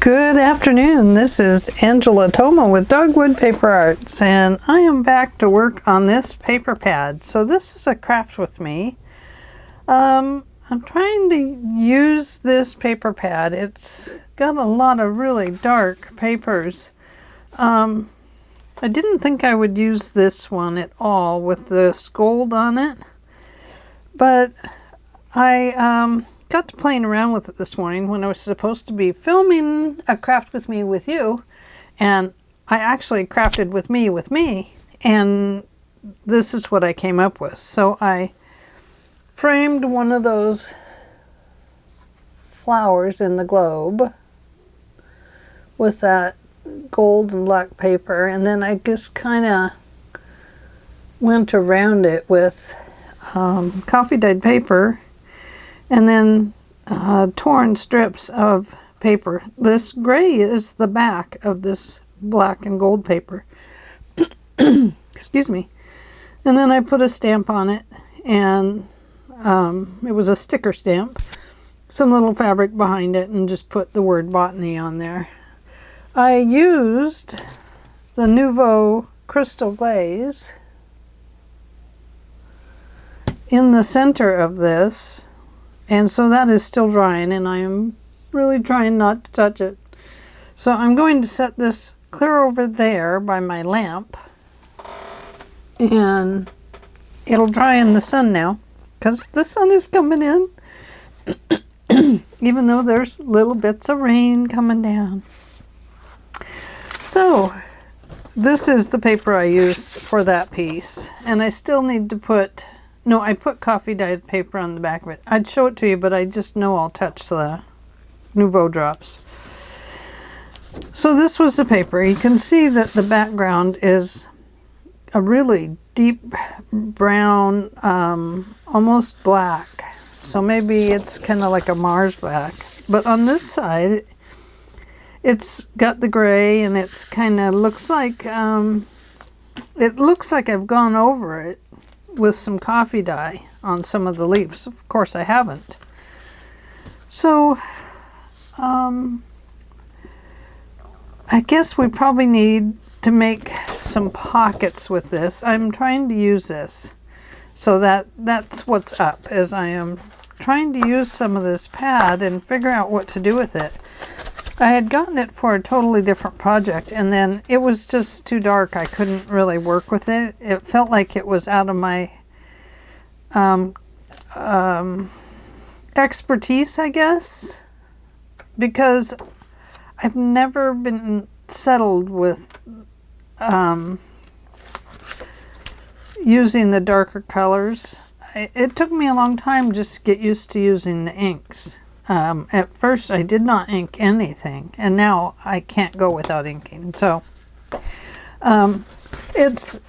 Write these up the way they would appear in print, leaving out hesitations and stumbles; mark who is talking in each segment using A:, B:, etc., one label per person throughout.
A: Good afternoon, this is Angela Thoma with Dogwood Paper Arts, and I am back to work on this paper pad. So this is a craft with me. I'm trying to use this paper pad. It's got a lot of really dark papers. I didn't think I would use this one at all with this gold on it, but I got to playing around with it this morning when I was supposed to be filming a craft with me with you, and I actually crafted with me, and this is what I came up with. So I framed one of those flowers in the globe with that gold and black paper, and then I just kind of went around it with coffee dyed paper, and then torn strips of paper. This gray is the back of this black and gold paper. Excuse me. And then I put a stamp on it, and it was a sticker stamp, some little fabric behind it, and just put the word botany on there. I used the Nouveau Crystal Glaze in the center of this, and so that is still drying, and I am really trying not to touch it. So I'm going to set this clear over there by my lamp, and it'll dry in the sun now because the sun is coming in, even though there's little bits of rain coming down. So this is the paper I used for that piece, and I still need to put, no, I put coffee dyed paper on the back of it. I'd show it to you, but I just know I'll touch the Nouveau drops. So this was the paper. You can see that the background is a really deep brown, almost black. So maybe it's kind of like a Mars black. But on this side, it's got the gray, and it's kind of looks like, it looks like I've gone over it with some coffee dye on some of the leaves. Of course I haven't. So I guess we probably need to make some pockets with this. I'm trying to use this, so that's what's up, as I am trying to use some of this pad and figure out what to do with it. I had gotten it for a totally different project, and then it was just too dark. I couldn't really work with it. It felt like it was out of my expertise, I guess, because I've never been settled with using the darker colors. It took me a long time just to get used to using the inks. At first I did not ink anything, and now I can't go without inking. So it's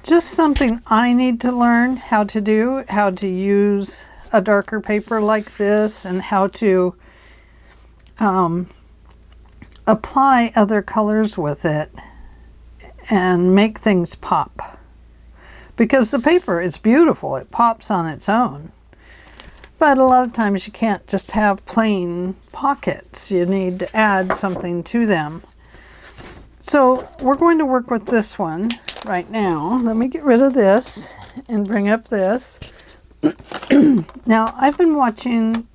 A: just something I need to learn how to do, how to use a darker paper like this, and how to apply other colors with it and make things pop. Because the paper is beautiful, it pops on its own. But a lot of times you can't just have plain pockets. You need to add something to them. So we're going to work with this one right now. Let me get rid of this and bring up this. Now, I've been watching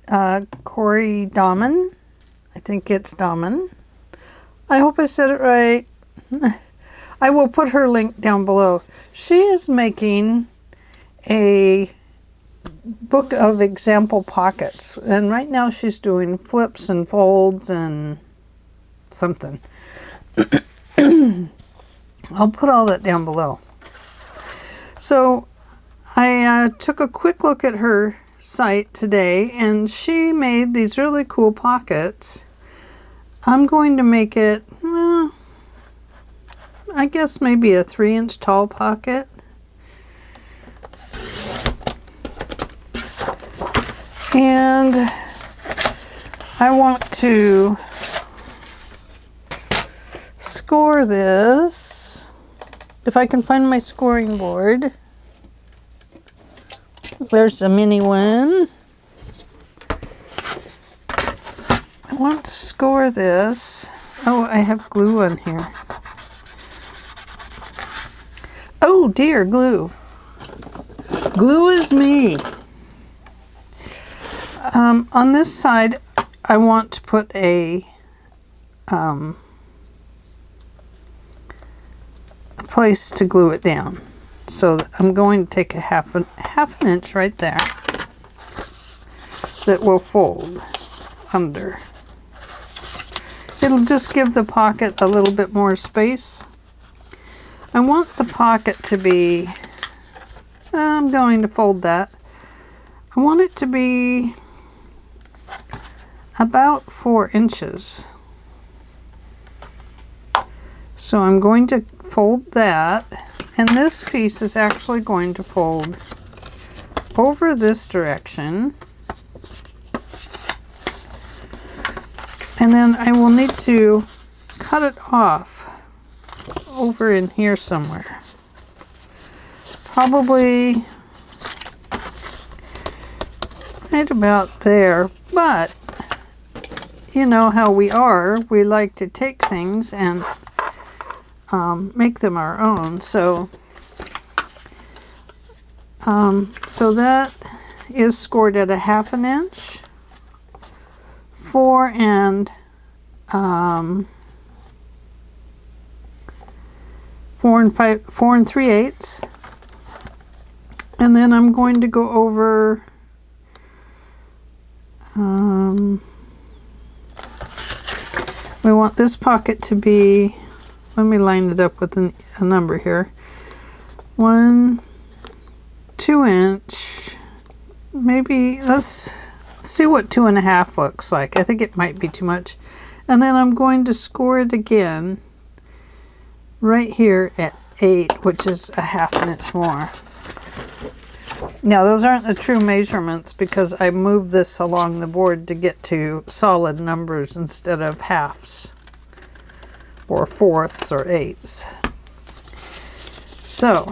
A: Corey Dahman. I think it's Dahman. I hope I said it right. I will put her link down below. She is making a book of example pockets, and right now she's doing flips and folds and something. I'll put all that down below. So I took a quick look at her site today, and she made these really cool pockets. I'm going to make it, I guess maybe a 3-inch tall pocket. And I want to score this. If I can find my scoring board. There's a mini one. want to score this. Oh, I have glue on here. Oh dear, glue. Glue is me. On this side, I want to put a place to glue it down. So I'm going to take a half an inch right there that will fold under. It'll just give the pocket a little bit more space. I want the pocket to be, I'm going to fold that. I want it to be about 4 inches. So I'm going to fold that, and this piece is actually going to fold over this direction. And then I will need to cut it off over in here somewhere. Probably right about there, but you know how we are. We like to take things and make them our own. So that is scored at a 1/2 inch. 4 and 3/8. And then I'm going to go over we want this pocket to be, let me line it up with a number here. 2 inch, maybe, let's see what 2.5 looks like. I think it might be too much. And then I'm going to score it again right here at 8, which is a 1/2 inch more. Now those aren't the true measurements because I moved this along the board to get to solid numbers instead of halves or 4ths or 8ths. So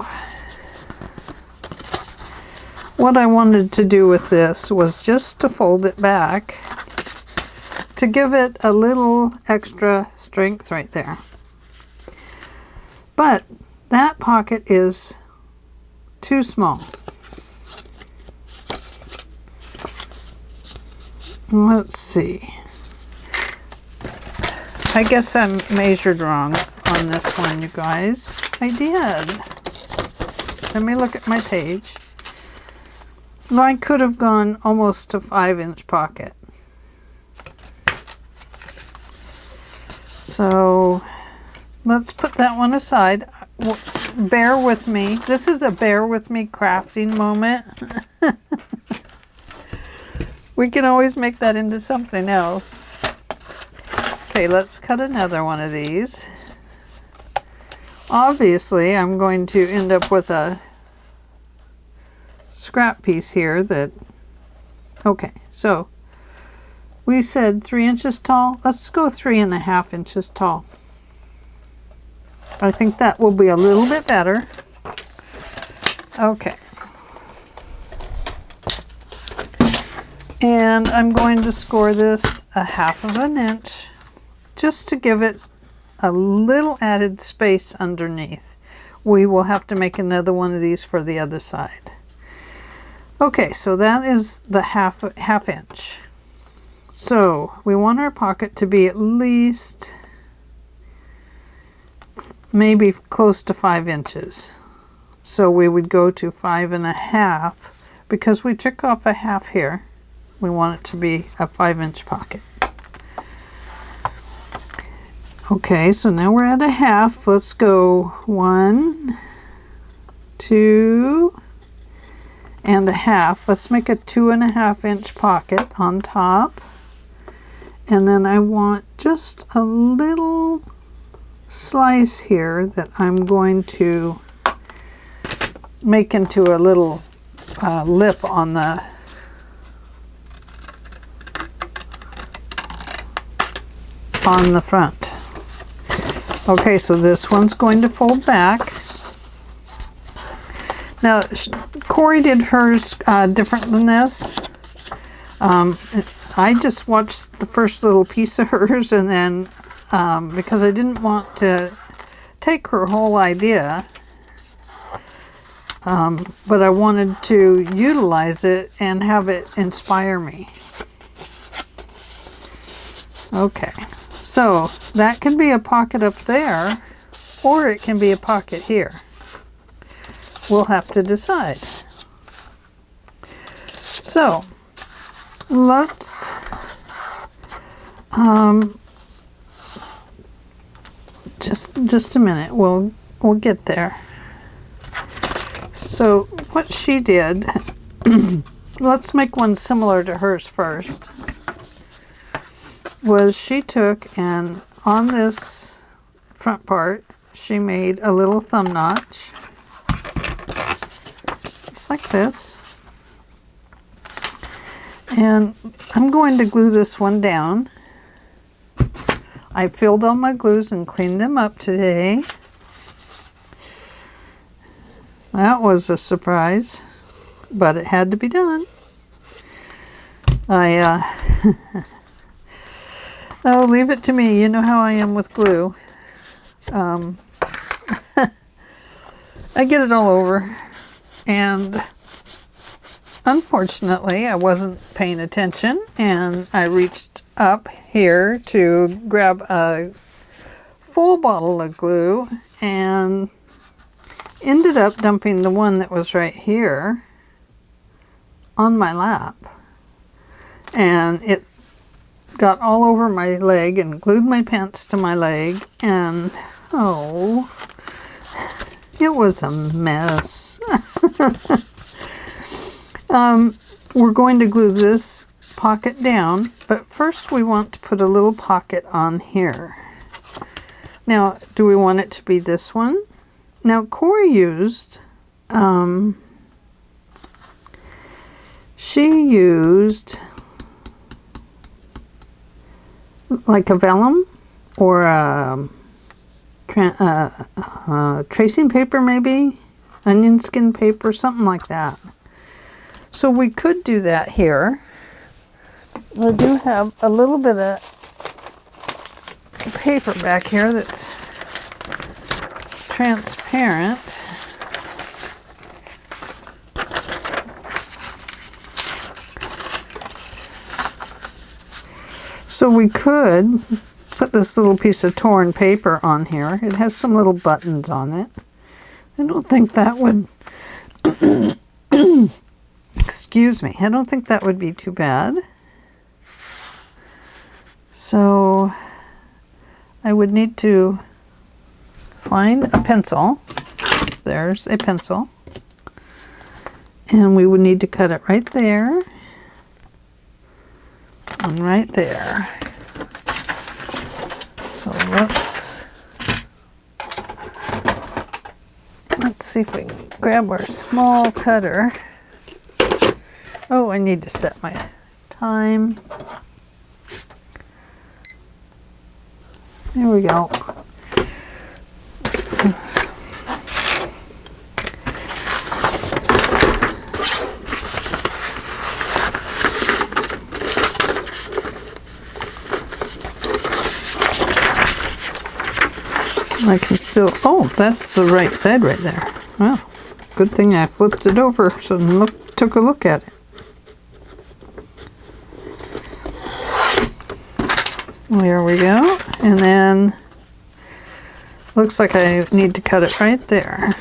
A: what I wanted to do with this was just to fold it back to give it a little extra strength right there. But that pocket is too small. Let's see. I guess I measured wrong on this one, you guys. I did. Let me look at my page. I could have gone almost to 5-inch pocket. So let's put that one aside. Bear with me. This is a bear with me crafting moment. We can always make that into something else. Okay, let's cut another one of these. Obviously, I'm going to end up with a scrap piece here that, okay, so we said 3 inches tall. Let's go 3.5 inches tall. I think that will be a little bit better. Okay. And I'm going to score this a 1/2 inch just to give it a little added space underneath. We will have to make another one of these for the other side. Okay, so that is the half inch. So we want our pocket to be at least maybe close to 5 inches. So we would go to 5.5 because we took off a half here. We want it to be a 5-inch pocket. Okay, so now we're at a half. Let's go 1, 2, and a half. Let's make a 2.5-inch pocket on top. And then I want just a little slice here that I'm going to make into a little lip on the front. Okay, so this one's going to fold back. Now, Corey did hers different than this. I just watched the first little piece of hers, and then because I didn't want to take her whole idea, but I wanted to utilize it and have it inspire me. Okay, so that can be a pocket up there, or it can be a pocket here. We'll have to decide. So let's just a minute. We'll get there. So what she did, let's make one similar to hers first, was she took and on this front part she made a little thumb notch, just like this. And I'm going to glue this one down. I filled all my glues and cleaned them up today. That was a surprise, but it had to be done. Oh, leave it to me. You know how I am with glue. I get it all over, and unfortunately, I wasn't paying attention, and I reached up here to grab a full bottle of glue and ended up dumping the one that was right here on my lap. And it got all over my leg and glued my pants to my leg, and oh, it was a mess. We're going to glue this pocket down, but first we want to put a little pocket on here. Now, do we want it to be this one? Now, Corey used, she used like a vellum or a tracing paper, maybe onion skin paper, something like that. So we could do that here. I do have a little bit of paper back here that's transparent. So we could put this little piece of torn paper on here. It has some little buttons on it. I don't think that would excuse me, I don't think that would be too bad. So I would need to find a pencil. There's a pencil. And we would need to cut it right there and right there. So let's see if we can grab our small cutter. Oh, I need to set my time. There we go. I can still, oh, that's the right side right there. Well, good thing I flipped it over so I took a look at it. There we go. And then looks like I need to cut it right there.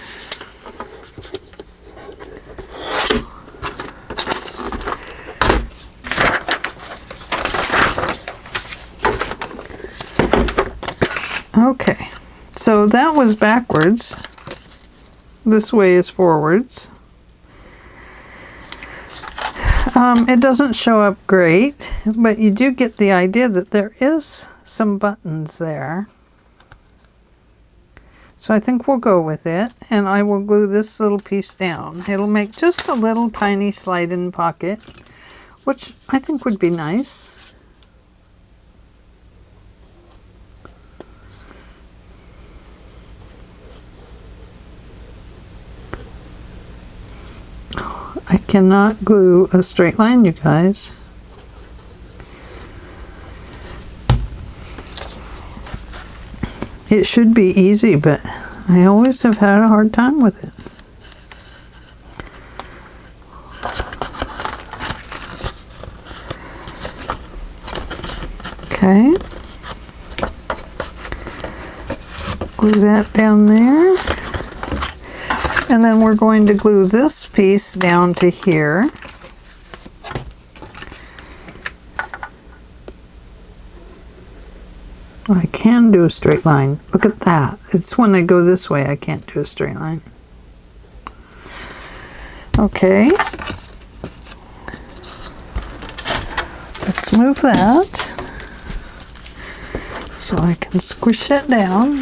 A: Okay, so that was backwards. This way is forwards. It doesn't show up great, but you do get the idea that there is some buttons there. So I think we'll go with it, and I will glue this little piece down. It'll make just a little tiny slide-in pocket, which I think would be nice. I cannot glue a straight line, you guys. It should be easy, but I always have had a hard time with it. Okay. Glue that down there. And then we're going to glue this piece down to here. I can do a straight line. Look at that. It's when I go this way I can't do a straight line. Okay. Let's move that so I can squish it down.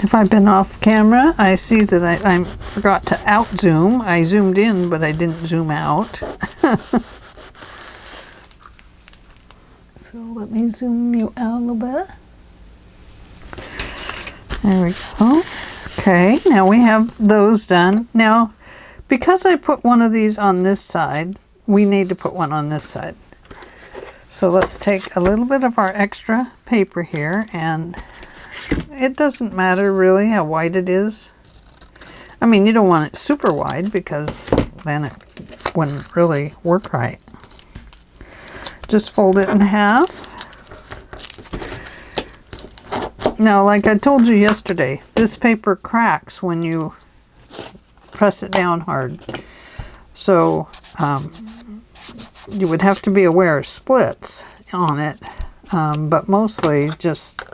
A: If I've been off camera, I see that I forgot to out zoom. I zoomed in, but I didn't zoom out. So let me zoom you out a little bit. There we go. Okay, now we have those done. Now, because I put one of these on this side, we need to put one on this side. So let's take a little bit of our extra paper here, and it doesn't matter really how wide it is. I mean, you don't want it super wide because then it wouldn't really work right. Just fold it in half. Now, like I told you yesterday, this paper cracks when you press it down hard. So you would have to be aware of splits on it, but mostly just,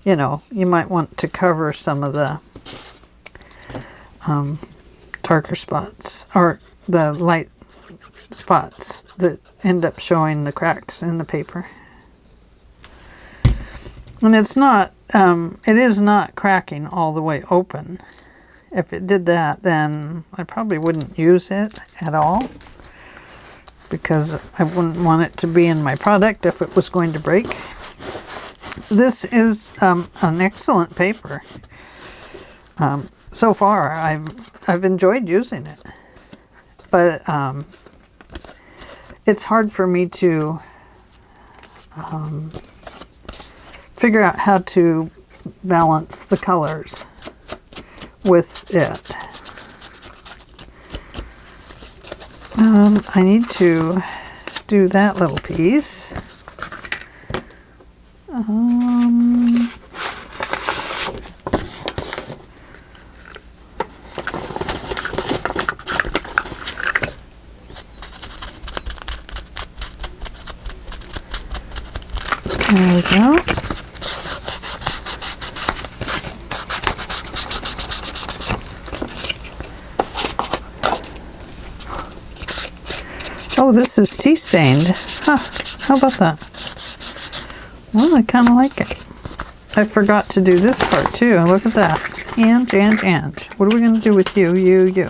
A: you know, you might want to cover some of the darker spots or the light spots that end up showing the cracks in the paper. And it's not, it is not cracking all the way open. If it did that, then I probably wouldn't use it at all, because I wouldn't want it to be in my product if it was going to break. This is an excellent paper. So far, I've enjoyed using it, but it's hard for me to figure out how to balance the colors with it. I need to do that little piece. There we go. Oh, this is tea stained. Huh, how about that? Well, I kind of like it. I forgot to do this part too. Look at that. And. What are we going to do with you? You.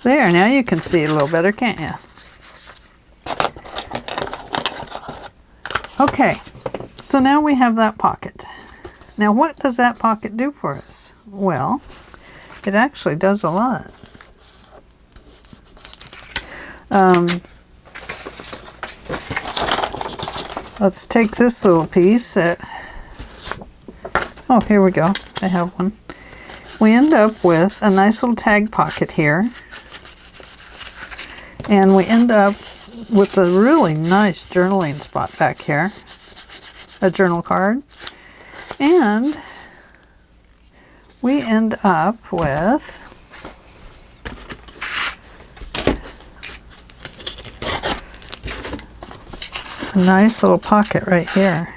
A: There, now you can see it a little better, can't you? Okay, so now we have that pocket. Now what does that pocket do for us? Well, it actually does a lot. Let's take this little piece. Oh, here we go. I have one. We end up with a nice little tag pocket here. And we end up with a really nice journaling spot back here. A journal card. And we end up with a nice little pocket right here.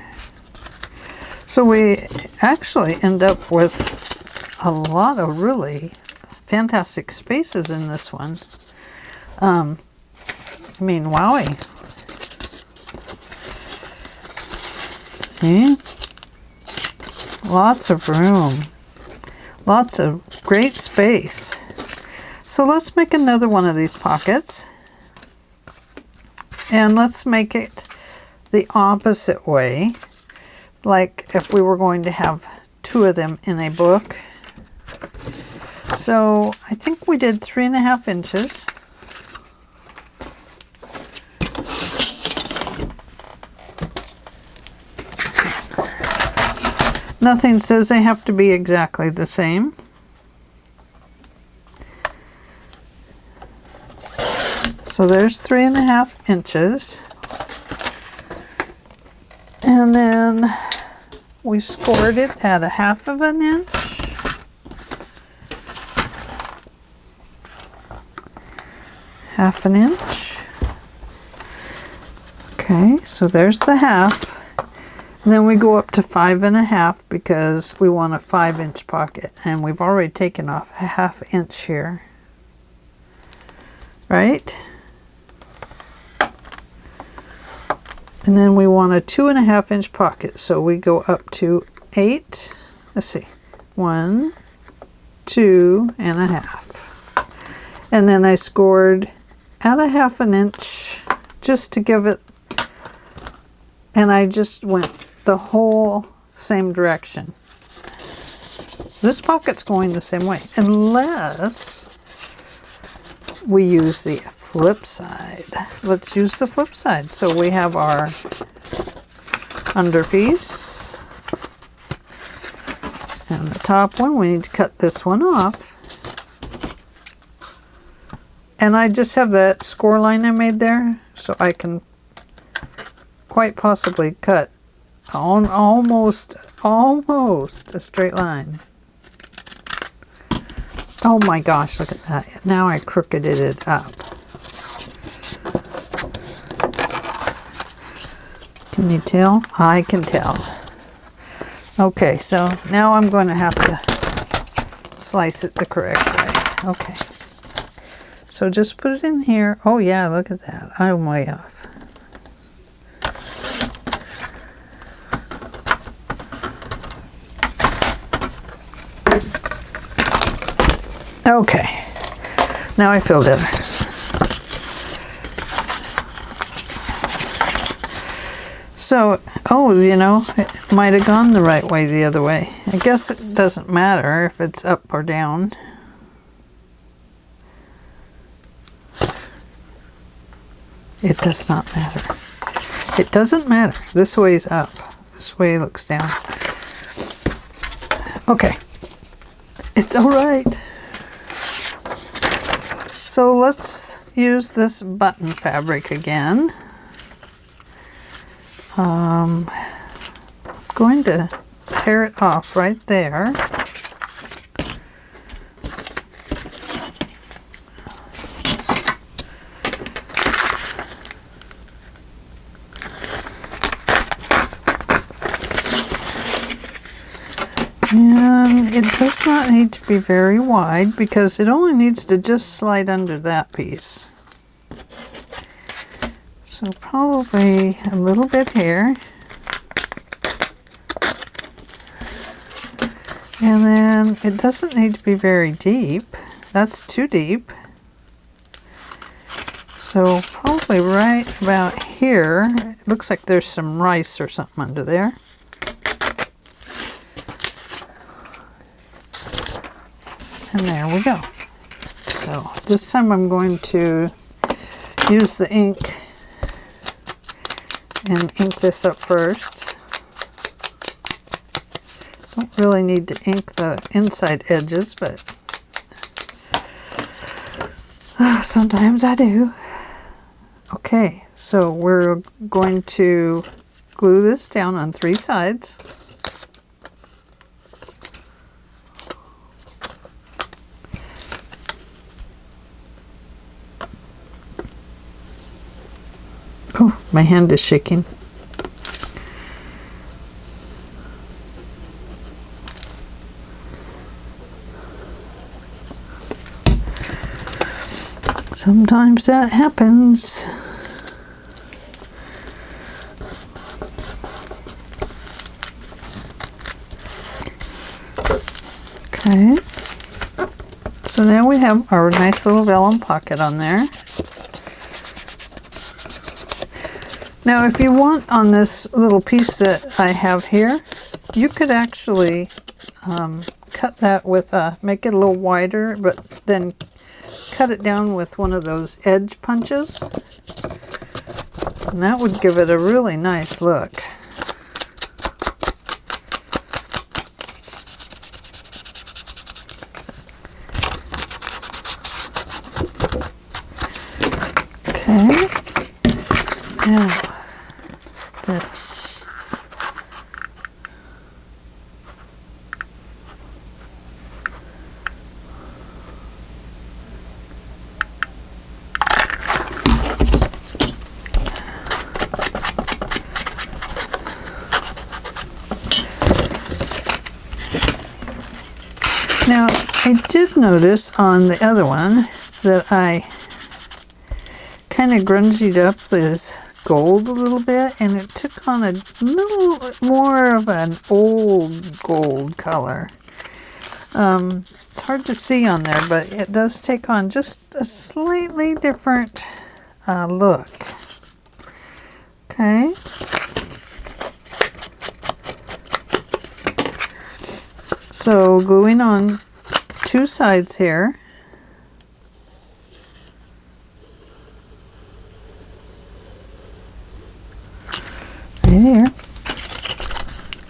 A: So we actually end up with a lot of really fantastic spaces in this one. I mean, wowie. See? Lots of room. Lots of great space. So let's make another one of these pockets. And let's make it the opposite way. Like if we were going to have two of them in a book. So I think we did 3.5 inches. Nothing says they have to be exactly the same. So there's 3.5 inches. And then we scored it at 1/2 inch. Half an inch. Okay, so there's the half. And then we go up to 5.5 because we want a 5-inch pocket. And we've already taken off a 1/2 inch here. Right? And then we want a 2.5-inch pocket. So we go up to 8. Let's see. 1, 2.5. And then I scored at a 1/2 inch just to give it, and I just went the whole same direction. This pocket's going the same way, unless we use the flip side. Let's use the flip side. So we have our underpiece. And the top one, we need to cut this one off. And I just have that score line I made there, so I can quite possibly cut on almost a straight line. Oh my gosh, look at that. Now I crookeded it up. Can you tell? I can tell. Okay, so now I'm going to have to slice it the correct way. Okay. So just put it in here. Oh yeah, look at that. I'm way off. Okay. Now I feel better. So, oh, you know, it might have gone the right way the other way. I guess it doesn't matter if it's up or down. It does not matter. It doesn't matter. This way is up. This way looks down. Okay. It's all right. So let's use this button fabric again. I'm going to tear it off right there. And it does not need to be very wide because it only needs to just slide under that piece. So probably a little bit here. And then it doesn't need to be very deep. That's too deep. So probably right about here. It looks like there's some rice or something under there. And there we go. So this time I'm going to use the ink and ink this up first. Don't really need to ink the inside edges, but sometimes I do. Okay, so we're going to glue this down on 3 sides. Oh, my hand is shaking. Sometimes that happens. Okay. So now we have our nice little vellum pocket on there. Now if you want on this little piece that I have here, you could actually cut that with, make it a little wider, but then cut it down with one of those edge punches. And that would give it a really nice look. Okay. Now, this. Now, I did notice on the other one that I kind of grungied up this gold a little bit, and it took on a little more of an old gold color. It's hard to see on there, but it does take on just a slightly different look. Okay. So gluing on two sides here. Right here.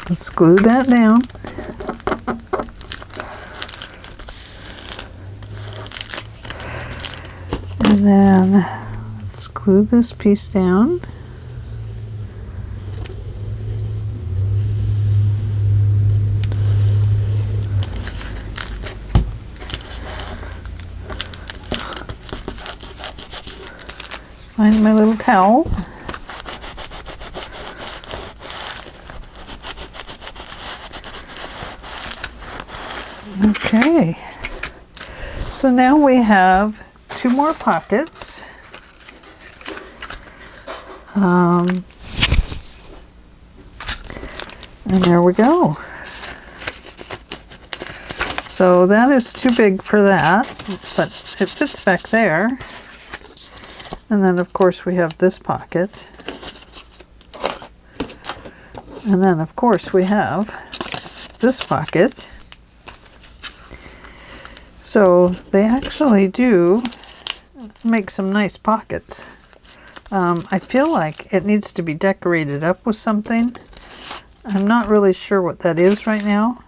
A: Let's glue that down. And then let's glue this piece down. Find my little towel. Okay, so now we have two more pockets. And there we go. So that is too big for that, but it fits back there. And then of course we have this pocket. And then of course we have this pocket. So they actually do make some nice pockets. I feel like it needs to be decorated up with something. I'm not really sure what that is right now,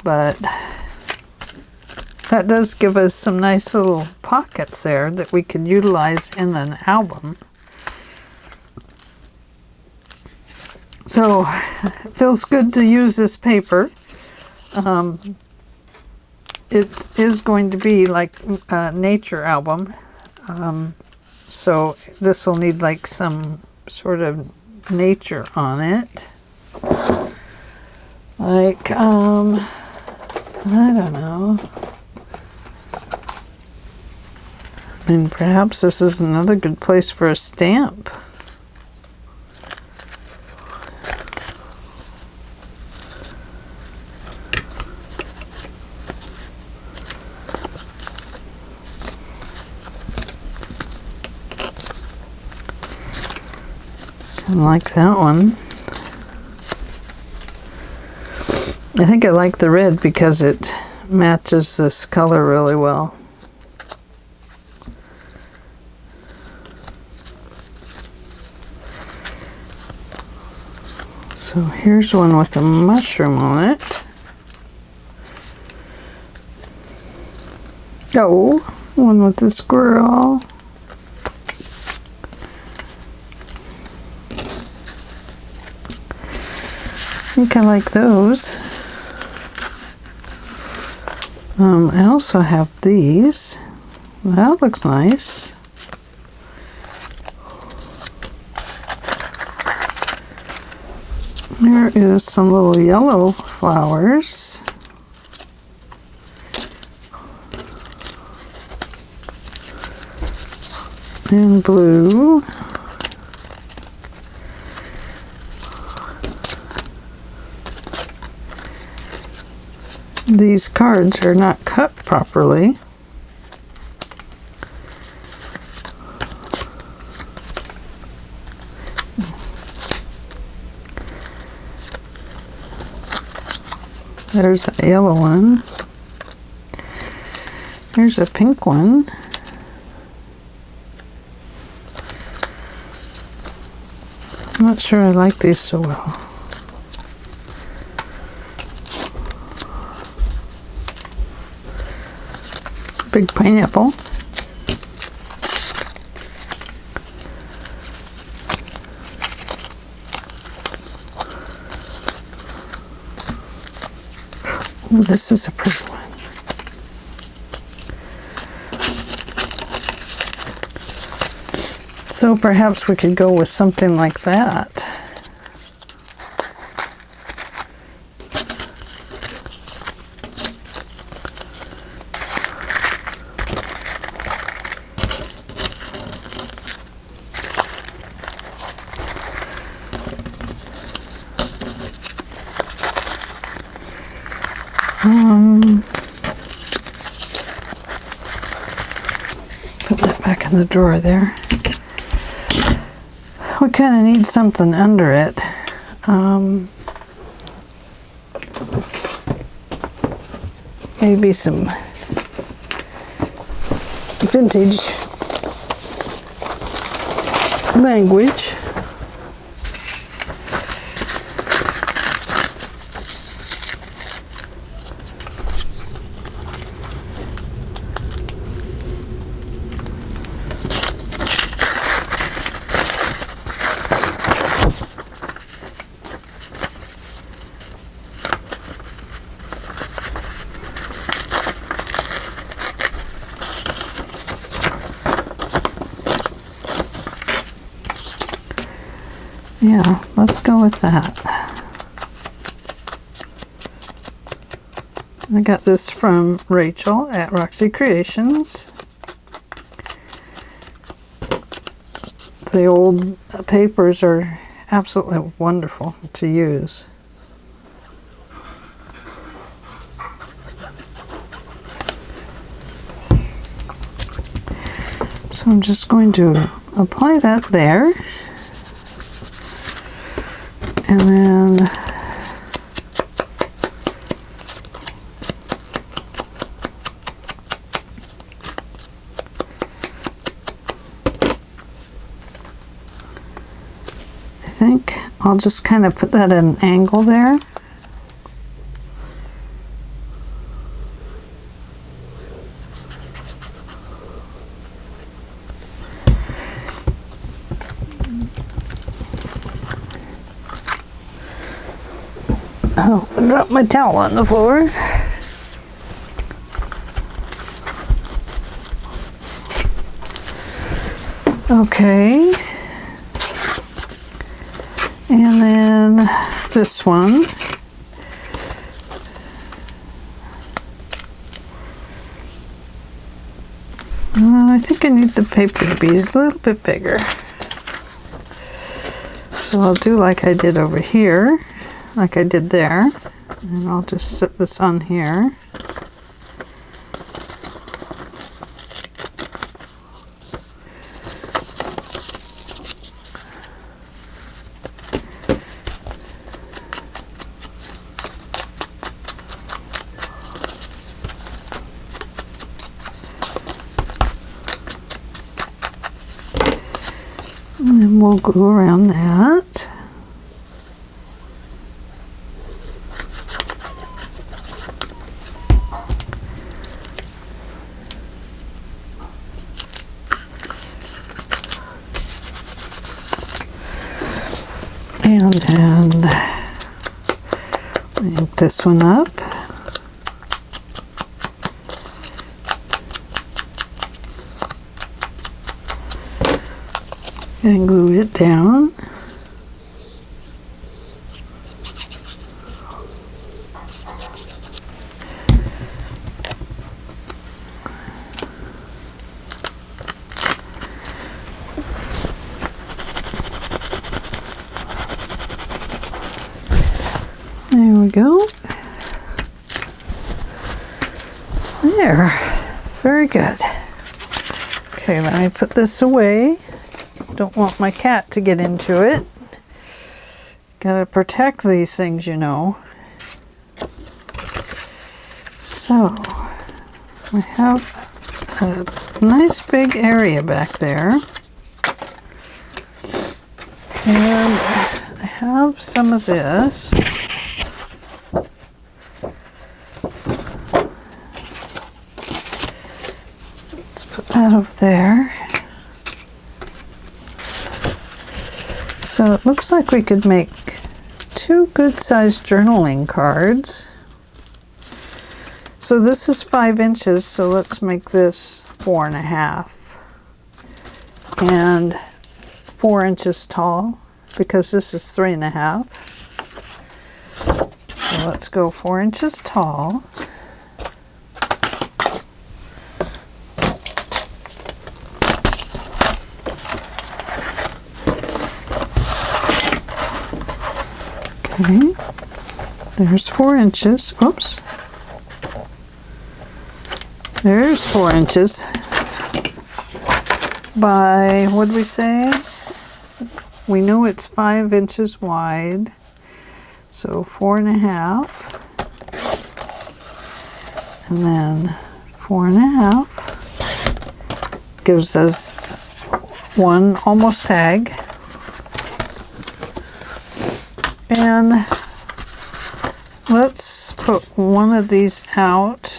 A: but that does give us some nice little pockets there that we could utilize in an album. So it feels good to use this paper. It is going to be like a nature album. So this will need like some sort of nature on it. Like, I don't know. I mean, perhaps this is another good place for a stamp. I like that one. I think I like the red because it matches this color really well. So here's one with a mushroom on it. Oh, one with the squirrel. I think I like those. I also have these. That looks nice. There is some little yellow flowers. And blue. These cards are not cut properly. There's a yellow one. Here's a pink one. I'm not sure I like these so well. Big pineapple. Oh, this is a pretty one. So perhaps we could go with something like that. Put that back in the drawer there. We kind of need something under it. Maybe some vintage language. Yeah, let's go with that. I got this from Rachel at Roxy Creations. The old papers are absolutely wonderful to use. So I'm just going to apply that there. And then I think I'll just kind of put that at an angle there. Oh, I dropped my towel on the floor. Okay. And then this one. I think I need the paper to be a little bit bigger. So I'll do like I did over here. Like I did there, and I'll just set this on here. And then we'll glue around that. And then ink this one up. And glue it down. There we go. There. Very good. Okay, let me put this away. Don't want my cat to get into it. Gotta protect these things, you know. So, we have a nice big area back there. And I have some of this. Let's put that over there. So it looks like we could make two good-sized journaling cards. So this is 5 inches, so let's make this 4.5 and 4 inches tall, because this is 3.5. So let's go 4 inches tall. Okay, there's 4 inches. Oops. There's 4 inches by, what did we say? We know it's 5 inches wide, so 4.5, and then 4.5 gives us one almost tag. And let's put one of these out.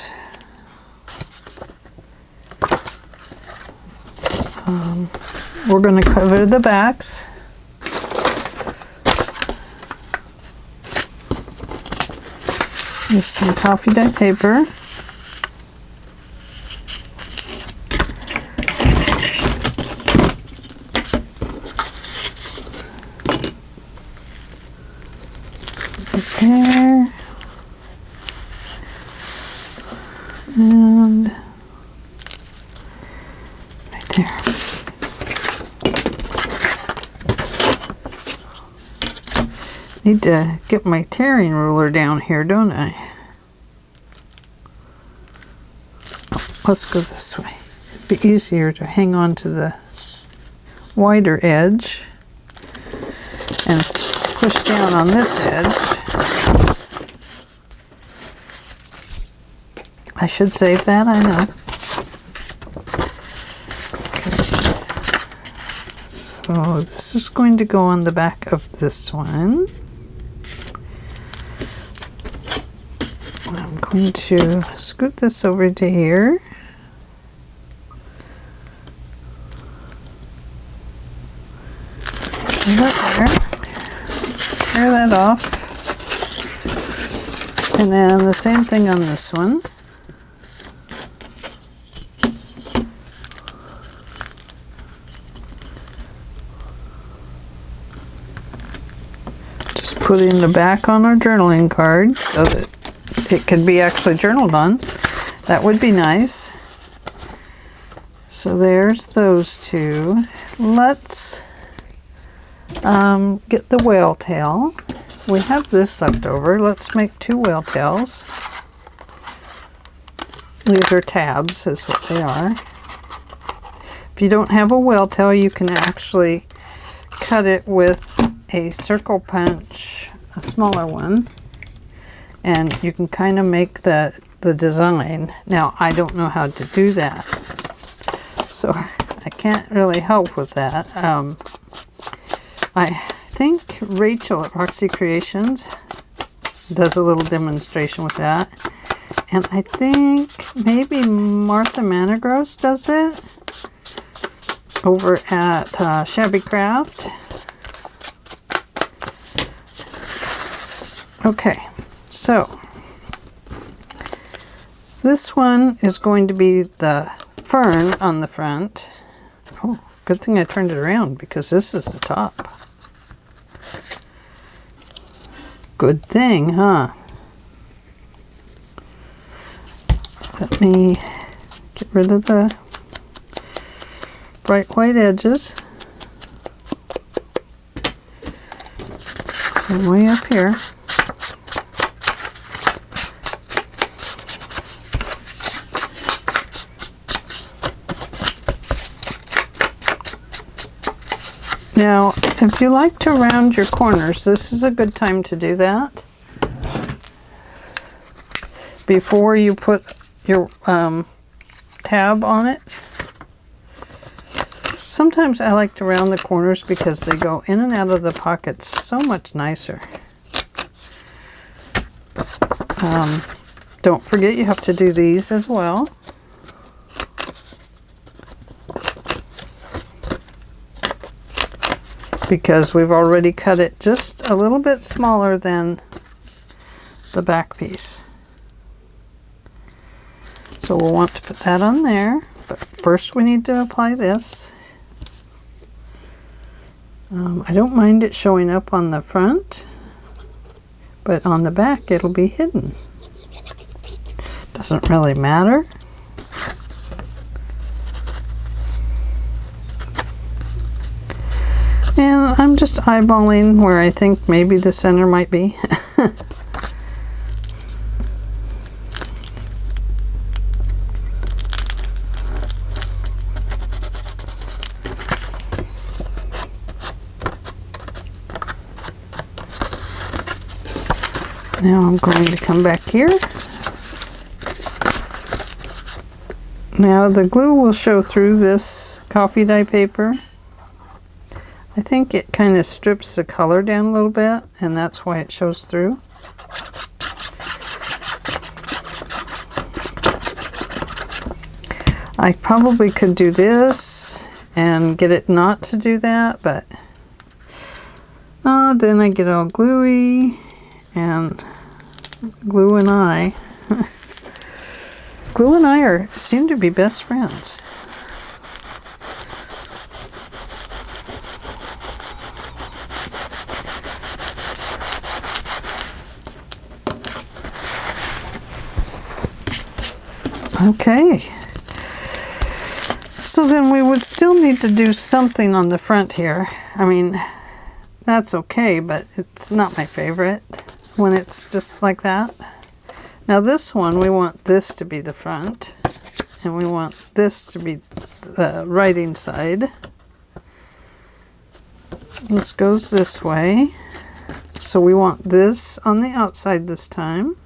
A: We're going to cover the backs. With some coffee dye paper. There. And right there. Need to get my tearing ruler down here, don't I? Let's go this way. It'd be easier to hang on to the wider edge and push down on this edge. I should save that, I know. Okay. So this is going to go on the back of this one. I'm going to scoot this over to here. Tear that off, and then the same thing on this one. Just putting the back on our journaling card so that it can be actually journaled on. That would be nice. So there's those two. Let's get the whale tail. We have this left over. Let's make 2 whale tails. These are tabs, is what they are. If you don't have a whale tail, you can actually cut it with a circle punch, a smaller one, and you can kind of make the design. Now, I don't know how to do that, so I can't really help with that. I think Rachel at Roxy Creations does a little demonstration with that. And I think maybe Martha Managross does it over at Shabby Craft. Okay, so this one is going to be the fern on the front. Oh, good thing I turned it around because this is the top. Good thing, huh? Let me get rid of the bright white edges. Some way up here. Now, if you like to round your corners, this is a good time to do that. Before you put your tab on it. Sometimes I like to round the corners because they go in and out of the pockets so much nicer. Don't forget you have to do these as well. Because we've already cut it just a little bit smaller than the back piece. So we'll want to put that on there, but first we need to apply this. I don't mind it showing up on the front, but on the back it'll be hidden. Doesn't really matter. And I'm just eyeballing where I think maybe the center might be. Now I'm going to come back here. Now the glue will show through this coffee dye paper. I think it kind of strips the color down a little bit, and that's why it shows through. I probably could do this and get it not to do that, but then I get all gluey, and glue and I seem to be best friends. Okay, so then we would still need to do something on the front here. I mean, that's okay, but it's not my favorite when it's just like that. Now this one, we want this to be the front, and we want this to be the writing side. This goes this way, so we want this on the outside this time.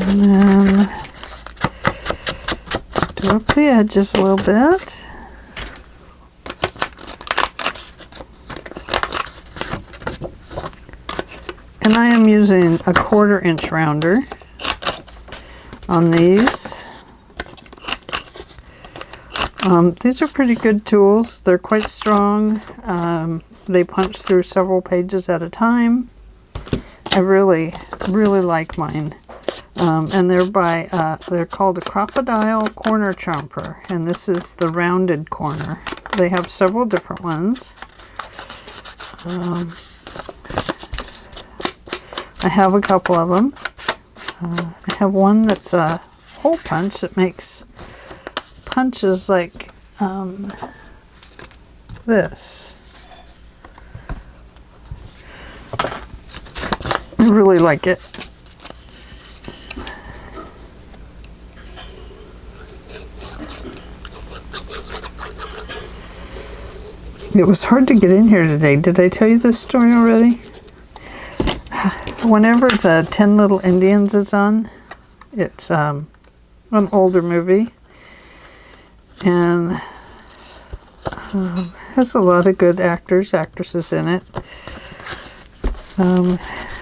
A: And then do up the edges a little bit. And I am using a 1/4 inch rounder on these. These are pretty good tools. They're quite strong. They punch through several pages at a time. I really like mine. And they're called a crocodile corner chomper, and this is the rounded corner. They have several different ones. I have a couple of them. I have one that's a hole punch that makes punches like this. I really like it. It was hard to get in here today. Did I tell you this story already? Whenever the 10 Little Indians is on, it's an older movie, and has a lot of good actresses in it,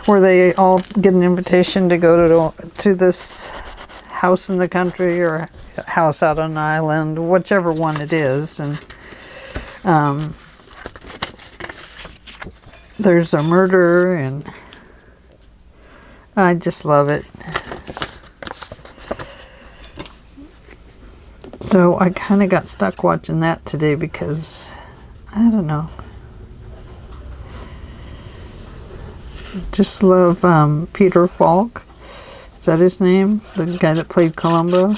A: where they all get an invitation to go to this house in the country or a house out on an island, whichever one it is, and there's a murder, and I just love it. So I kind of got stuck watching that today because, I don't know, just love Peter Falk. Is that his name? The guy that played Columbo?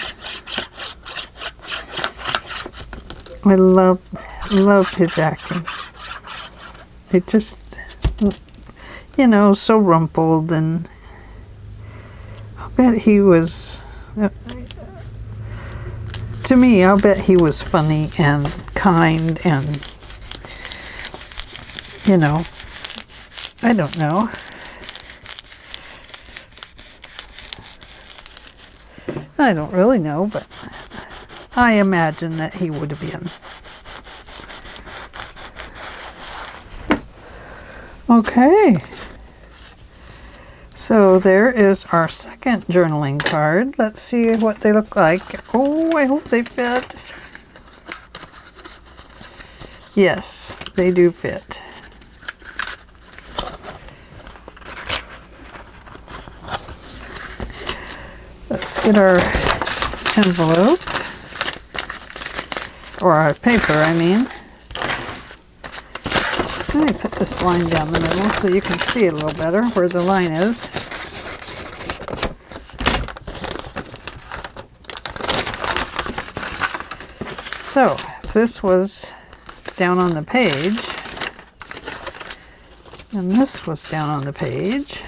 A: I loved his acting. It just, you know, so rumpled, and I'll bet he was, to me, I'll bet he was funny and kind and, you know, I don't know. I don't really know, but I imagine that he would have been. Okay, so there is our second journaling card. Let's see what they look like. Oh, I hope they fit. Yes, they do fit. Let's get our envelope, or our paper, I mean. Let me put this line down the middle so you can see a little better where the line is. So, if this was down on the page, and this was down on the page,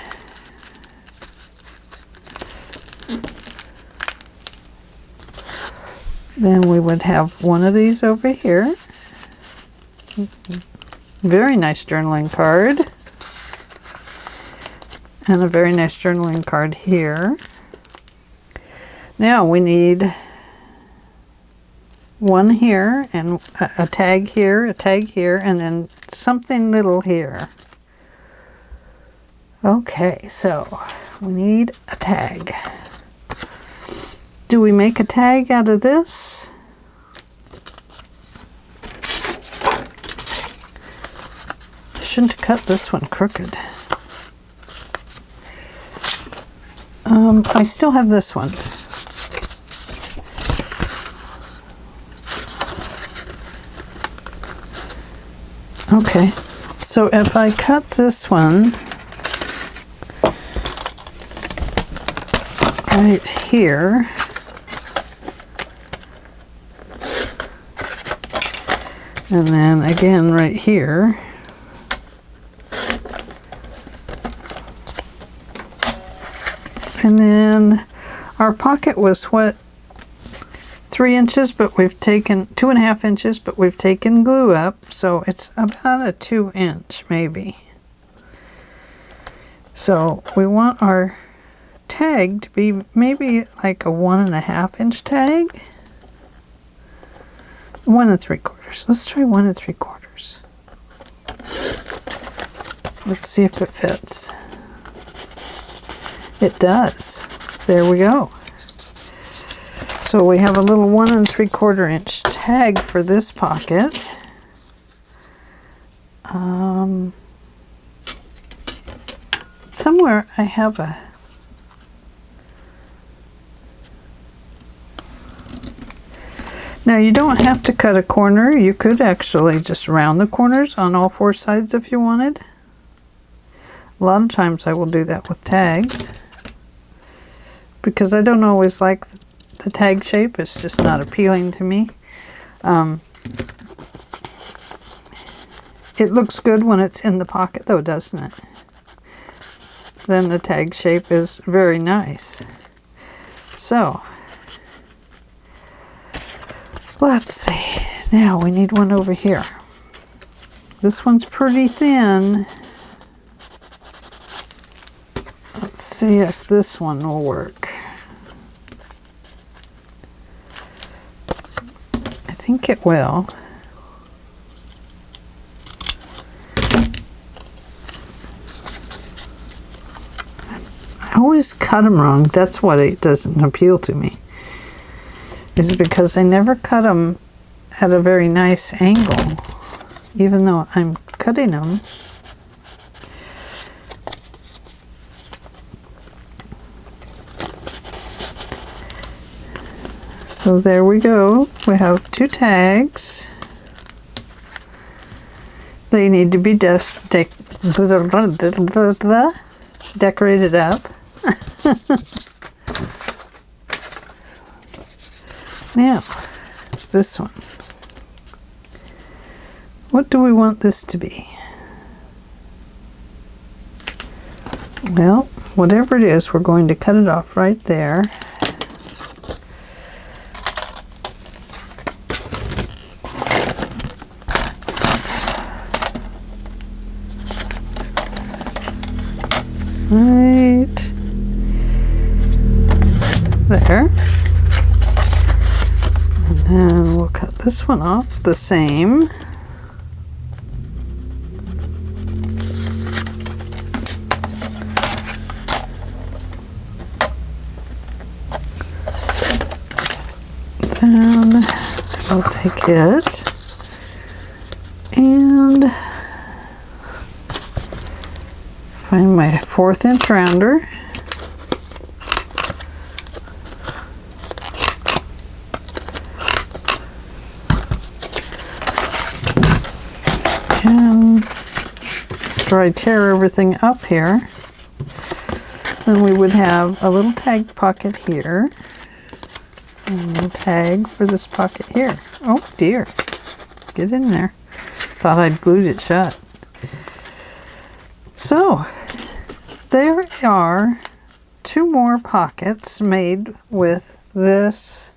A: then we would have one of these over here. Very nice journaling card. And a very nice journaling card here. Now we need one here, and a tag here, and then something little here. Okay, so we need a tag. Do we make a tag out of this? I shouldn't have cut this one crooked. I still have this one. Okay, so if I cut this one right here, and then again right here, and then our pocket was what, 3 inches, but we've taken 2.5 inches, but we've taken glue up, so it's about a 2 inch maybe. So we want our tag to be maybe like a 1.5 inch tag. 1 3/4. Let's try 1 3/4. Let's see if it fits. It does. There we go. So we have a little 1 3/4 inch tag for this pocket. Somewhere I have a Now you don't have to cut a corner. You could actually just round the corners on all 4 sides if you wanted. A lot of times I will do that with tags because I don't always like the tag shape. It's just not appealing to me. It looks good when it's in the pocket though, doesn't it? Then the tag shape is very nice. So let's see. Now we need one over here. This one's pretty thin. Let's see if this one will work. I think it will. I always cut them wrong. That's why it doesn't appeal to me. Is because I never cut them at a very nice angle, even though I'm cutting them. So there we go. We have 2 tags. They need to be decorated up. Now, this one. What do we want this to be? Well, whatever it is, we're going to cut it off right there. Right there. And then we'll cut this one off the same. Then I'll take it Find my 1/4 inch rounder. And after I tear everything up here, then we would have a little tag pocket here and a tag for this pocket here. Oh dear, get in there. Thought I'd glued it shut. So there are 2 more pockets made with this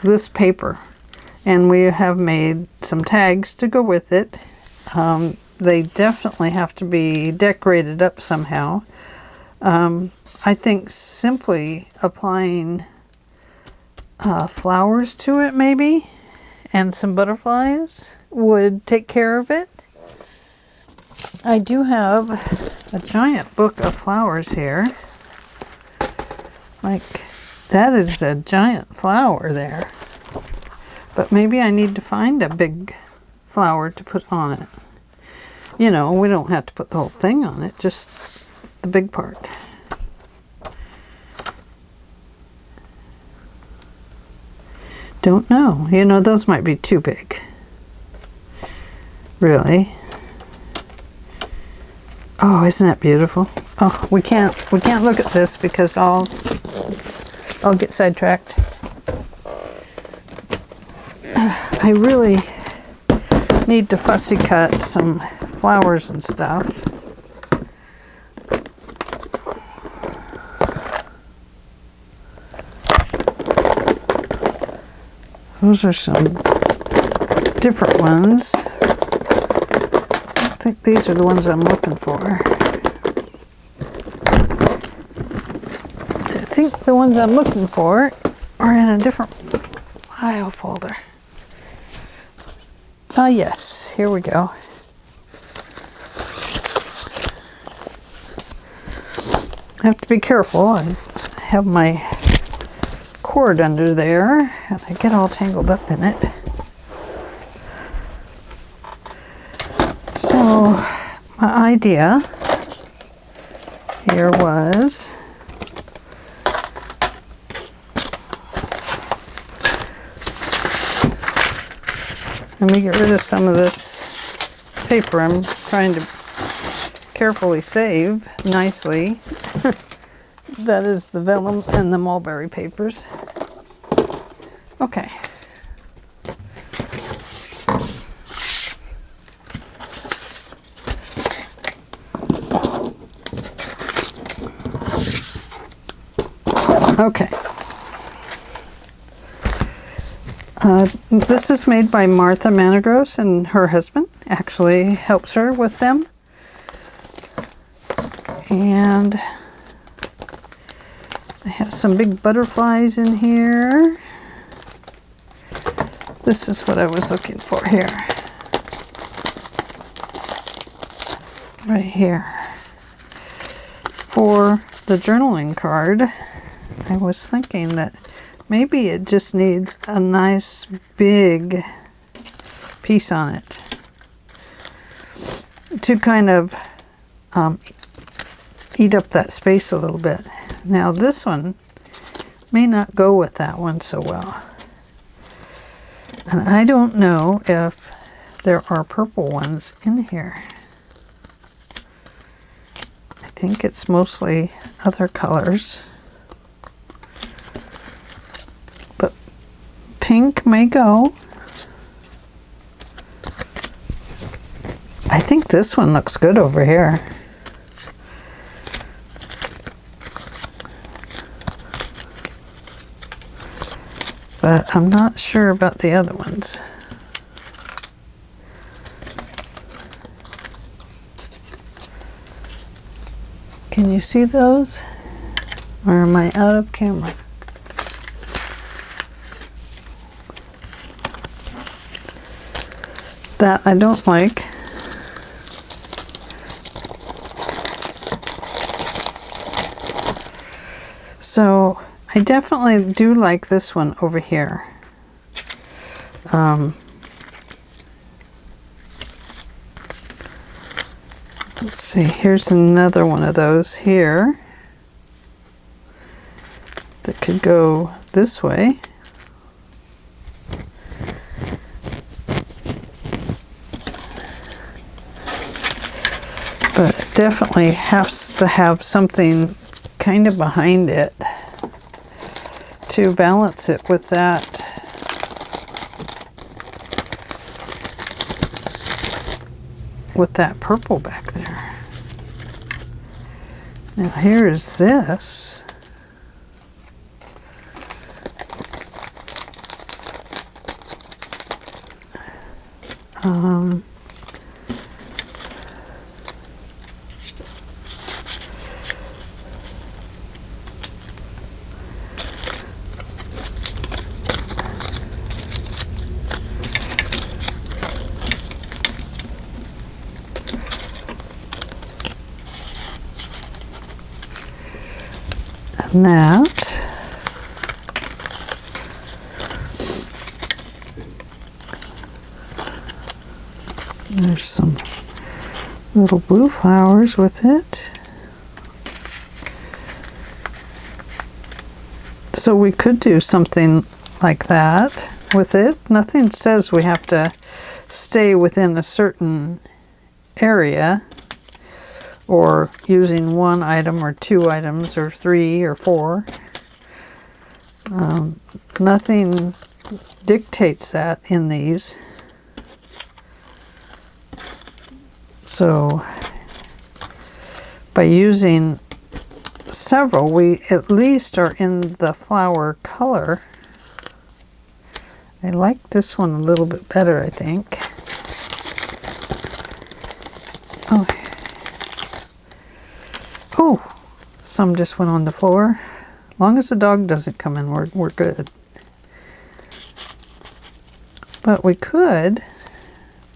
A: this paper, and we have made some tags to go with it. They definitely have to be decorated up somehow. I think simply applying flowers to it maybe and some butterflies would take care of it. I do have a giant book of flowers here. Like, that is a giant flower there. But maybe I need to find a big flower to put on it. You know, we don't have to put the whole thing on it, just the big part. Don't know. You know, those might be too big. Really. Oh, isn't that beautiful? Oh, we can't look at this because I'll get sidetracked. I really need to fussy cut some flowers and stuff. Those are some different ones. I think these are the ones I'm looking for. I think the ones I'm looking for are in a different file folder. Ah, yes, here we go. I have to be careful. I have my cord under there and I get all tangled up in it. So my idea here was let me get rid of some of this paper I'm trying to carefully save nicely. That is the vellum and the mulberry papers. Okay. Okay. This is made by Martha Manigros, and her husband actually helps her with them. And I have some big butterflies in here. This is what I was looking for here. Right here. For the journaling card, I was thinking that maybe it just needs a nice big piece on it to kind of eat up that space a little bit. Now this one may not go with that one so well. And I don't know if there are purple ones in here. I think it's mostly other colors. But pink may go. I think this one looks good over here. But I'm not sure about the other ones. Can you see those? Or am I out of camera? That I don't like. So I definitely do like this one over here. Let's see, here's another one of those here that could go this way. But it definitely has to have something kind of behind it to balance it with that. With that purple back there. Now here's this. And that. There's some little blue flowers with it. So we could do something like that with it. Nothing says we have to stay within a certain area, or using one item or two items or three or four. Nothing dictates that in these. So by using several, we at least are in the flower color. I like this one a little bit better, I think. Oh, some just went on the floor. As long as the dog doesn't come in, we're good. But we could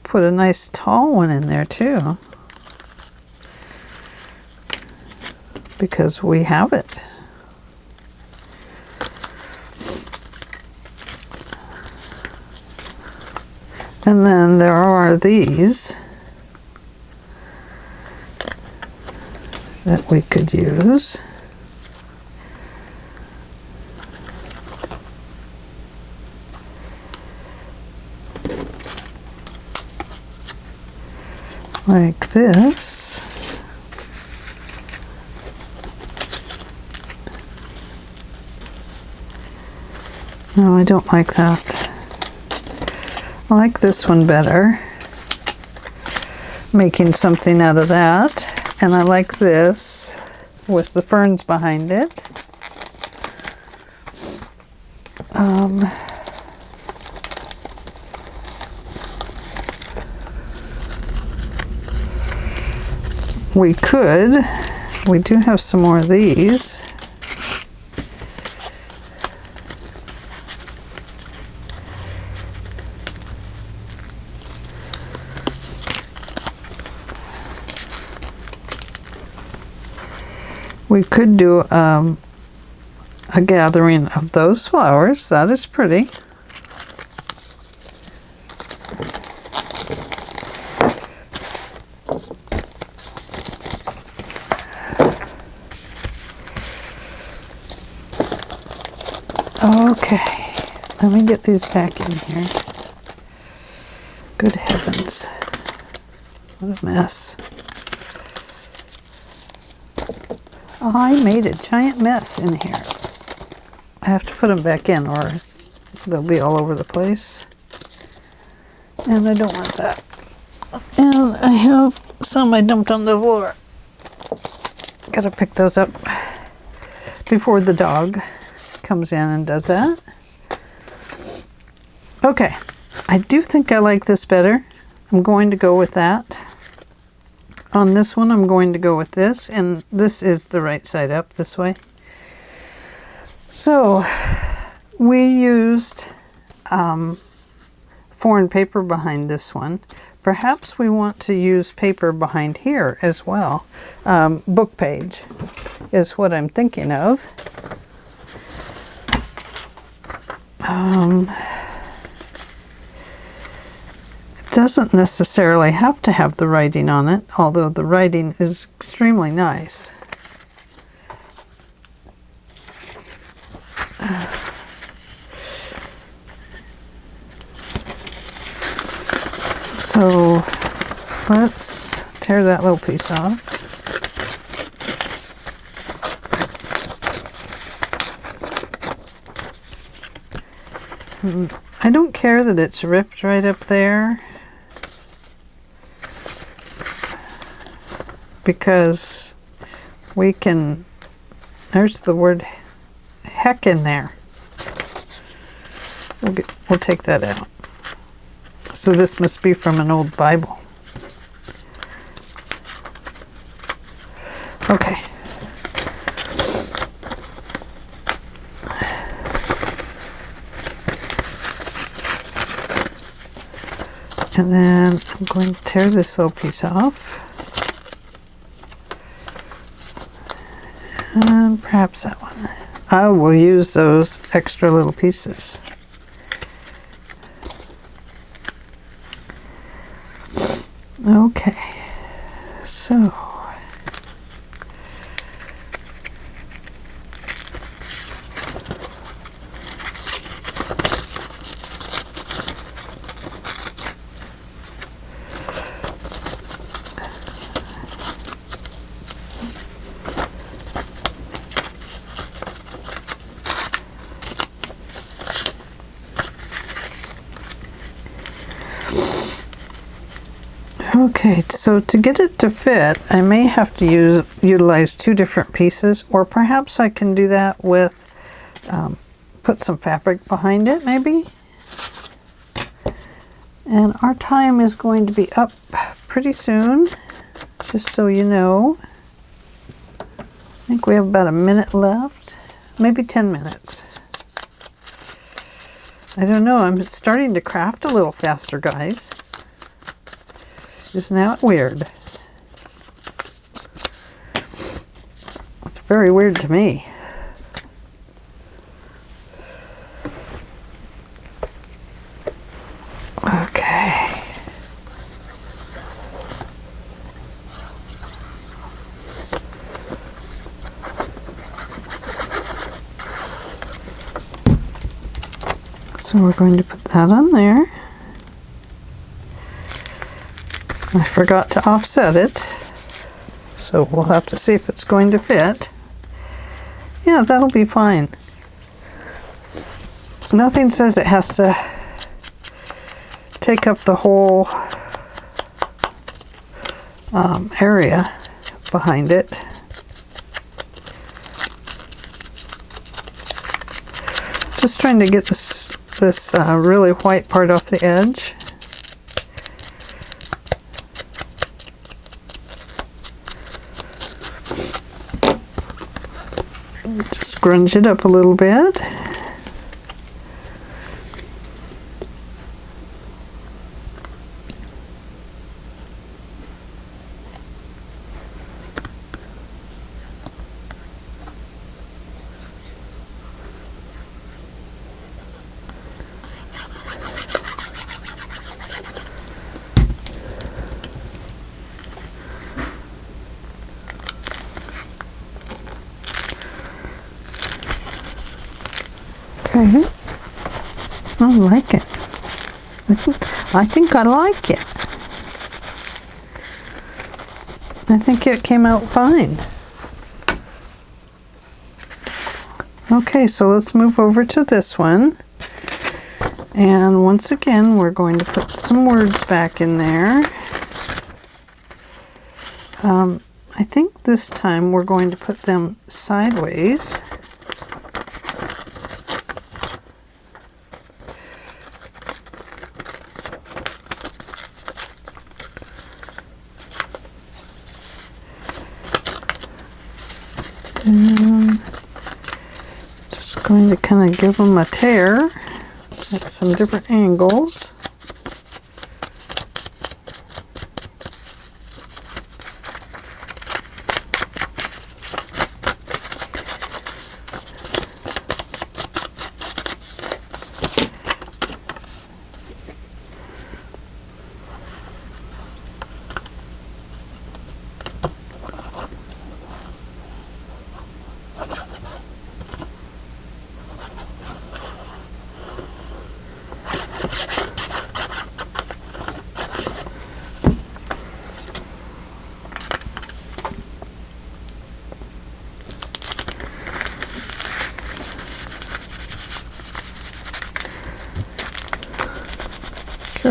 A: put a nice tall one in there too, because we have it. And then there are these that we could use. Like this. No, I don't like that. I like this one better. Making something out of that. And I like this with the ferns behind it. We do have some more of these. We could do a gathering of those flowers. That is pretty. Okay, let me get these back in here. Good heavens, what a mess. Oh, I made a giant mess in here. I have to put them back in or they'll be all over the place. And I don't want that. And I have some I dumped on the floor. Gotta pick those up before the dog comes in and does that. Okay, I do think I like this better. I'm going to go with that. On this one, I'm going to go with this, and this is the right side up this way. So we used foreign paper behind this one. Perhaps we want to use paper behind here as well. Book page is what I'm thinking of. doesn't necessarily have to have the writing on it, although the writing is extremely nice. So let's tear that little piece off. I don't care that it's ripped right up there, because we can, there's the word heck in there. We'll take that out. So this must be from an old Bible. Okay. And then I'm going to tear this little piece off. And perhaps that one. I will use those extra little pieces. Okay, so okay, so to get it to fit, I may have to utilize two different pieces, or perhaps I can do that with, put some fabric behind it, maybe. And our time is going to be up pretty soon, just so you know. I think we have about a minute left, maybe 10 minutes. I don't know, I'm starting to craft a little faster, guys. Isn't that weird? It's very weird to me. Okay. So we're going to put that on there. I forgot to offset it, so we'll have to see if it's going to fit. Yeah, that'll be fine. Nothing says it has to take up the whole area behind it. Just trying to get this really white part off the edge. Scrunch it up a little bit. Okay, I like it. I think I like it. I think it came out fine. Okay, so let's move over to this one. And once again, we're going to put some words back in there. I think this time we're going to put them sideways. Just going to kind of give them a tear at some different angles.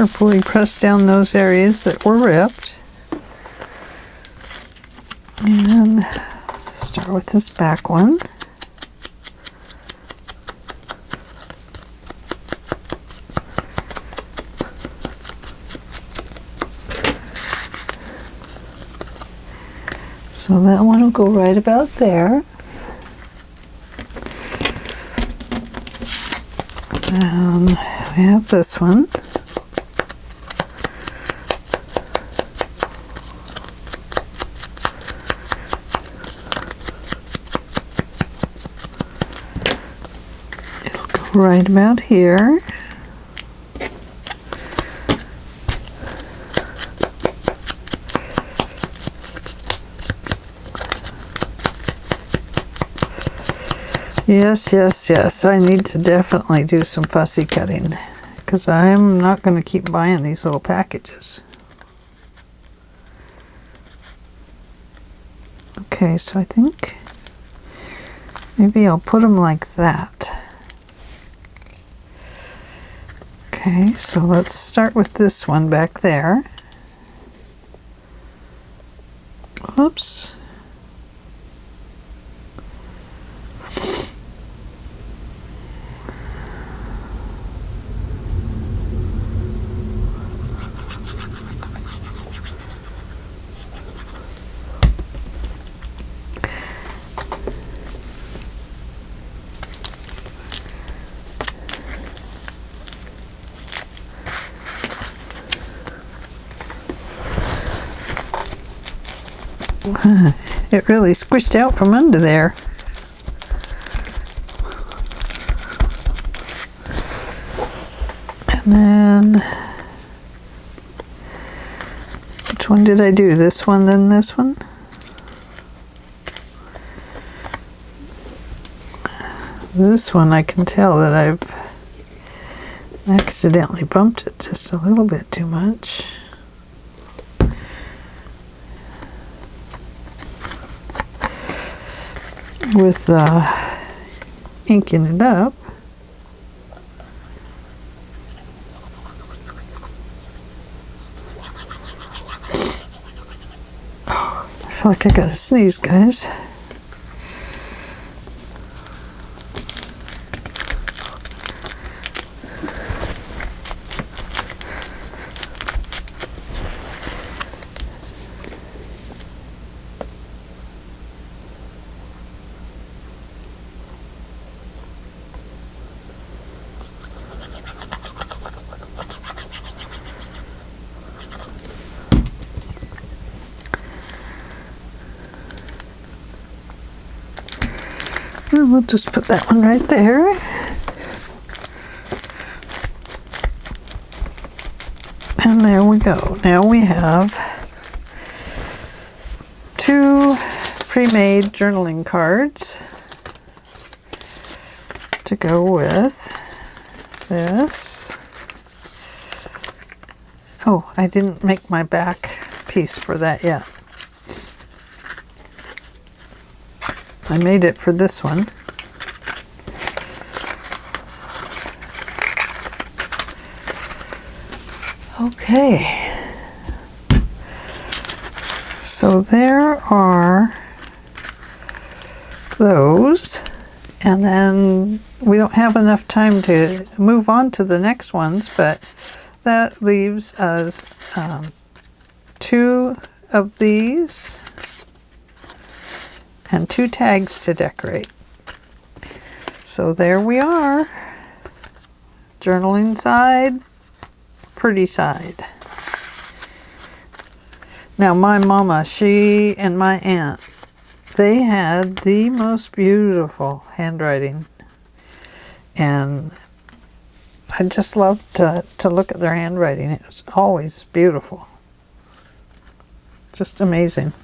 A: carefully press down those areas that were ripped. And start with this back one. So that one will go right about there. And we have this one. It'll go right about here. Yes, yes, yes. I need to definitely do some fussy cutting because I'm not going to keep buying these little packages. Okay, so I think maybe I'll put them like that. Okay, so let's start with this one back there. Oops. It really squished out from under there. And then, which one did I do? This one, then this one? This one I can tell that I've accidentally bumped it just a little bit too much. With inking it up. Oh, I feel like I gotta sneeze, guys. And we'll just put that one right there. And there we go. Now we have 2 pre-made journaling cards to go with this. Oh, I didn't make my back piece for that yet. I made it for this one. Okay. So there are those, and then we don't have enough time to move on to the next ones, but that leaves us 2 of these and 2 tags to decorate. So there we are. Journaling side, pretty side. Now my mama, she and my aunt, they had the most beautiful handwriting. And I just loved to look at their handwriting. It was always beautiful. Just amazing.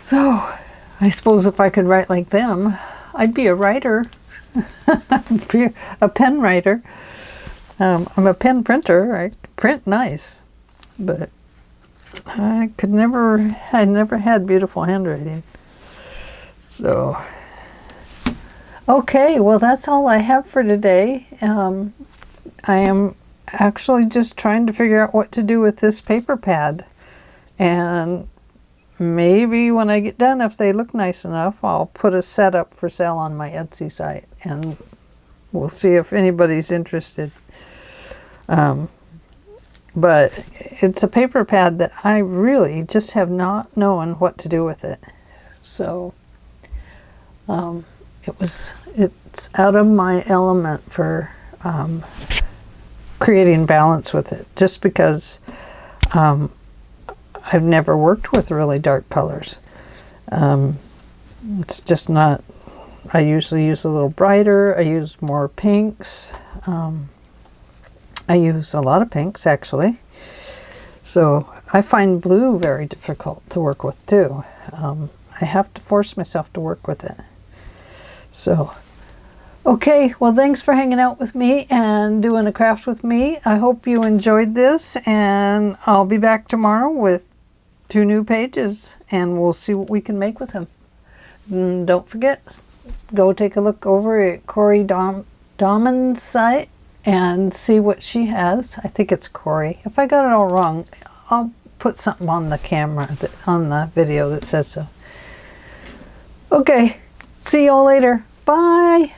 A: So, I suppose if I could write like them, I'd be a writer. I'd be a pen writer. I'm a pen printer. I print nice. But I never had beautiful handwriting. So, okay, well that's all I have for today. I am actually just trying to figure out what to do with this paper pad. And maybe when I get done, if they look nice enough, I'll put a set up for sale on my Etsy site, and we'll see if anybody's interested. But it's a paper pad that I really just have not known what to do with it. So it's out of my element for creating balance with it, just because I've never worked with really dark colors. It's just not, I usually use a little brighter, I use more pinks. I use a lot of pinks, actually. So I find blue very difficult to work with too. I have to force myself to work with it. So, okay, well, thanks for hanging out with me and doing a craft with me. I hope you enjoyed this, and I'll be back tomorrow with 2 new pages, and we'll see what we can make with them. And don't forget, go take a look over at Corey Dahman's site and see what she has. I think it's Corey. If I got it all wrong, I'll put something on the camera, on the video that says so. Okay, see y'all later. Bye.